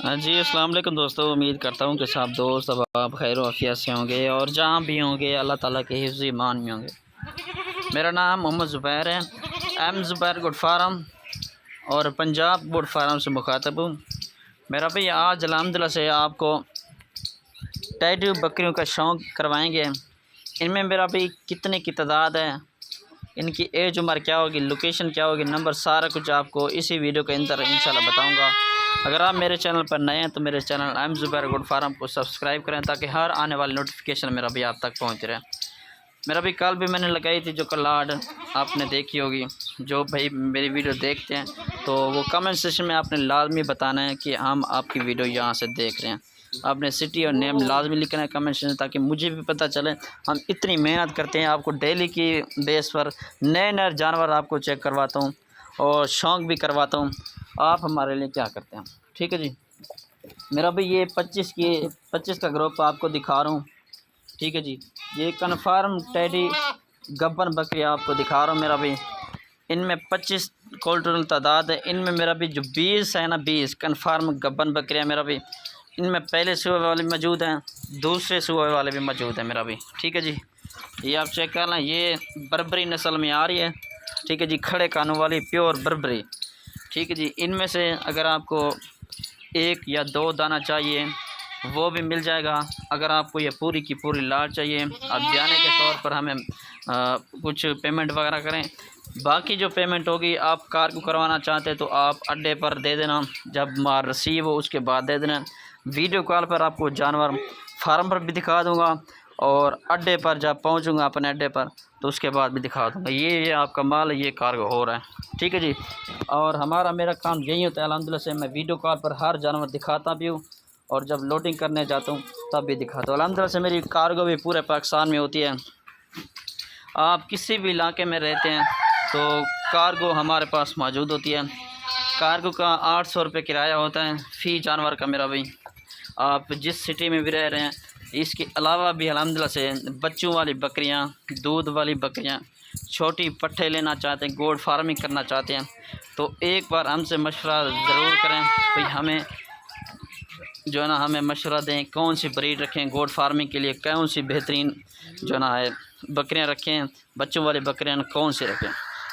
हाँ जी, अस्सलाम वालेकुम दोस्तों। उम्मीद करता हूँ कि सब दोस्त अब आप खैर आफियत से होंगे और जहाँ भी होंगे अल्लाह ताला के हिफ्ज़ ईमान में होंगे। मेरा नाम मोहम्मद ज़ुबैर है, एम ज़ुबैर गुड फार्म और पंजाब गुड फार्म से मुखातब हूँ। मेरा भाई आज अल्हम्दुलिल्लाह से आपको टैडू बकरियों का शौक़ करवाएंगे। इनमें मेरा भाई कितने की तादाद है, इनकी एज उम्र क्या होगी, लोकेशन क्या होगी, नंबर सारा कुछ आपको इसी वीडियो के अंदर इंशाल्लाह बताऊंगा। अगर आप मेरे चैनल पर नए हैं तो मेरे channel M Zubair good farm को सब्सक्राइब करें ताकि हर आने वाली नोटिफिकेशन मेरा भी आप तक पहुंच रहे। मेरा भी कल भी मैंने लगाई थी जो कलाड आपने देखी होगी। जो भाई मेरी वीडियो देखते हैं तो वो कमेंट सेक्शन में आपने लाजमी बताना है कि हम आपकी वीडियो यहाँ से देख रहे हैं। आपने सिटी और नेम लाजमी लिखना है कमेंट सेक्शन, ताकि मुझे भी पता चले। हम इतनी मेहनत करते हैं, आपको डेली की बेस पर नए नए जानवर आपको चेक करवाता हूँ और शौक़ भी करवाता हूँ। आप हमारे लिए क्या करते हैं, ठीक है जी। मेरा भाई ये 25 का ग्रुप आपको दिखा रहा हूँ, ठीक है जी। ये कन्फर्म टैडी गब्बन बकरी आपको दिखा रहा हूँ मेरा भाई। इनमें 25 टोटल तादाद है। इनमें मेरा भी जो 20 है ना, 20 कन्फर्म गब्बन बकरियाँ मेरा भी। इनमें पहले सूबे वाले मौजूद हैं, दूसरे सूबे वाले भी मौजूद हैं मेरा भी, ठीक है जी। ये आप चेक कर लें, ये बर्बरी नस्ल में आ रही है, ठीक है जी। खड़े कानों वाली प्योर बर्बरी, ठीक है जी। इनमें से अगर आपको एक या दो दाना चाहिए वो भी मिल जाएगा। अगर आपको ये पूरी की पूरी लाट चाहिए, आप जाने के तौर पर हमें कुछ पेमेंट वगैरह करें। बाकी जो पेमेंट होगी आप कार को करवाना चाहते हैं तो आप अड्डे पर दे देना, जब माल रिसीव हो उसके बाद दे देना। वीडियो कॉल पर आपको जानवर फार्म पर भी दिखा दूँगा और अड्डे पर जब पहुँचूँगा अपने अड्डे पर तो उसके बाद भी दिखा दूँगा। ये आपका माल, ये कार्गो हो रहा है, ठीक है जी। और मेरा काम यही होता है अल्हम्दुलिल्लाह से। मैं वीडियो कॉल पर हर जानवर दिखाता भी हूँ और जब लोडिंग करने जाता हूँ तब भी दिखाता हूँ। अल्हम्दुलिल्लाह से मेरी कार्गो भी पूरे पाकिस्तान में होती है। आप किसी भी इलाके में रहते हैं तो कार्गो हमारे पास मौजूद होती है। कार्गो का 800 रुपये किराया होता है फ़ी जानवर का मेरा भाई। आप जिस सिटी में भी रह रहे हैं, इसके अलावा भी अल्हम्दुलिल्लाह से बच्चों वाली बकरियां, दूध वाली बकरियां, छोटी पट्ठे लेना चाहते हैं, गोड फार्मिंग करना चाहते हैं तो एक बार हमसे मशवरा ज़रूर करें भाई। हमें जो है ना, हमें मशवरा दें कौन सी ब्रीड रखें गोड फार्मिंग के लिए, कौन सी बेहतरीन जो है ना है बकरियाँ रखें, बच्चों वाली बकरियाँ कौन सी रखें,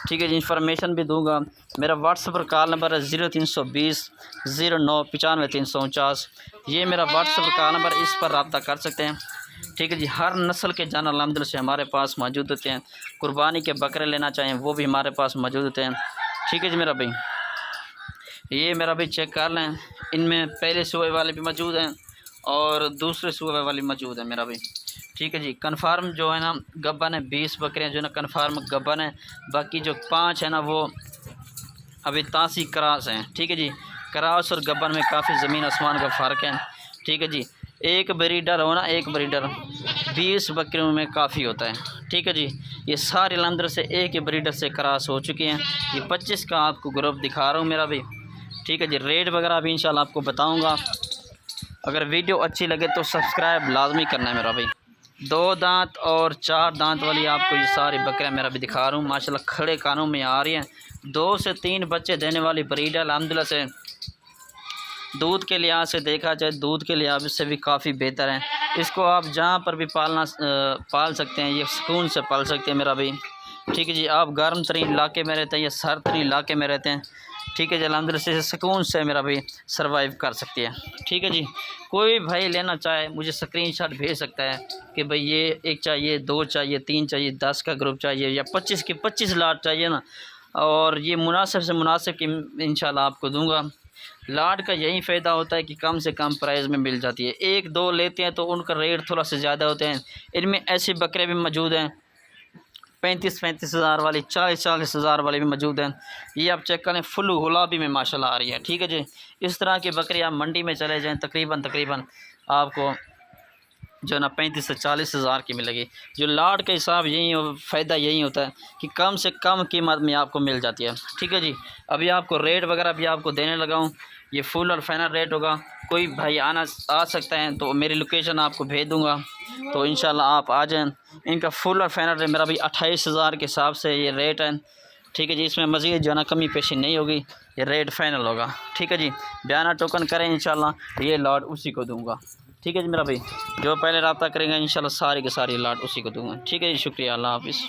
ठीक है जी। इन्फॉर्मेशन भी दूंगा। मेरा व्हाट्सएप पर कॉल नंबर है 0320 09 95 349। ये मेरा व्हाट्सएप कॉल नंबर, इस पर रब्ता कर सकते हैं, ठीक है जी। हर नस्ल के जानवर अल्हम्दुलिल्लाह से हमारे पास मौजूद होते हैं। कुर्बानी के बकरे लेना चाहें वो भी हमारे पास मौजूद होते हैं, ठीक है जी मेरा भाई। ये मेरा भाई चेक कर लें, इनमें पहले सूबे वाले भी मौजूद हैं और दूसरे सूबे वाले मौजूद हैं मेरा भाई, ठीक है जी। कन्फर्म जो है ना गब्बन है, 20 बकरियाँ जो है ना कन्फर्म गब्बन है। बाकी जो 5 है ना वो अभी तासी क्रास हैं, ठीक है जी। क्रास और गब्बन में काफ़ी ज़मीन आसमान का फ़र्क है, ठीक है जी। एक ब्रीडर हो ना, एक ब्रीडर 20 बकरियों में काफ़ी होता है, ठीक है जी। ये सारे अल्हम्दुलिल्लाह से एक ही ब्रीडर से क्रॉस हो चुके हैं। ये 25 का आपको ग्रुप दिखा रहा हूँ मेरा भाई, ठीक है जी। रेट वगैरह भी इंशाल्लाह आपको बताऊँगा। अगर वीडियो अच्छी लगे तो सब्सक्राइब लाजमी करना है मेरा भाई। 2 दांत और 4 दांत वाली आपको ये सारी बकरियाँ मेरा भी दिखा रहा हूँ, माशाल्लाह खड़े कानों में आ रही हैं। 2 से 3 बच्चे देने वाली ब्रीड है अल्हम्दुलिल्लाह से। दूध के लिहाज से देखा जाए, दूध के लिहाज से भी काफ़ी बेहतर है। इसको आप जहाँ पर भी पाल सकते हैं, ये सुकून से पाल सकते हैं मेरा भाई, ठीक है जी। आप गर्म तरीन इलाके में रहते हैं या सर्द तरीन इलाके में रहते हैं, ठीक है जी। अल्हम्दुलिल्लाह से सुकून से मेरा भाई सर्वाइव कर सकती है, ठीक है जी। कोई भाई लेना चाहे मुझे स्क्रीनशॉट भेज सकता है कि भाई ये एक चाहिए, 2 चाहिए, 3 चाहिए, 10 का ग्रुप चाहिए या 25 की 25 लाट चाहिए ना, और ये मुनासिब से मुनासिब की इंशाल्लाह आपको दूंगा। लाट का यही फ़ायदा होता है कि कम से कम प्राइस में मिल जाती है। 1-2 लेते हैं तो उनका रेट थोड़ा सा ज़्यादा होते हैं। इनमें ऐसे बकरे भी मौजूद हैं 35-35 हज़ार वाली, 40-40 हज़ार वाले भी मौजूद हैं। ये आप चेक करें, फुल गुलाबी में माशाल्लाह आ रही है, ठीक है जी। इस तरह की बकरी आप मंडी में चले जाएँ तकरीबन आपको जो है ना 35 से 40 हज़ार की मिलेगी। जो लाट का हिसाब यही फ़ायदा यही होता है कि कम से कम कीमत में आपको मिल जाती है, ठीक है जी। अभी आपको रेट वगैरह भी आपको देने लगा हूँ। ये फुल और फाइनल रेट होगा। कोई भाई आ सकता है तो मेरी लोकेशन आपको भेज दूँगा, तो इंशाल्लाह आप आ जाएँ। इनका फुल और फाइनल रेट मेरा भी 28 हज़ार के हिसाब से ये रेट है, ठीक है जी। इसमें मज़ीद जो है ना कमी पेशी नहीं होगी, ये रेट फाइनल होगा। ठीक है जी, बयाना टोकन करें इंशाल्लाह, ये लॉट उसी को दूंगा। ठीक है जी मेरा भाई, जो पहले रब्ता करेंगे इंशाल्लाह सारी की सारी लॉट उसी को दूंगा। ठीक है जी, शुक्रिया, अल्लाह हाफिज़।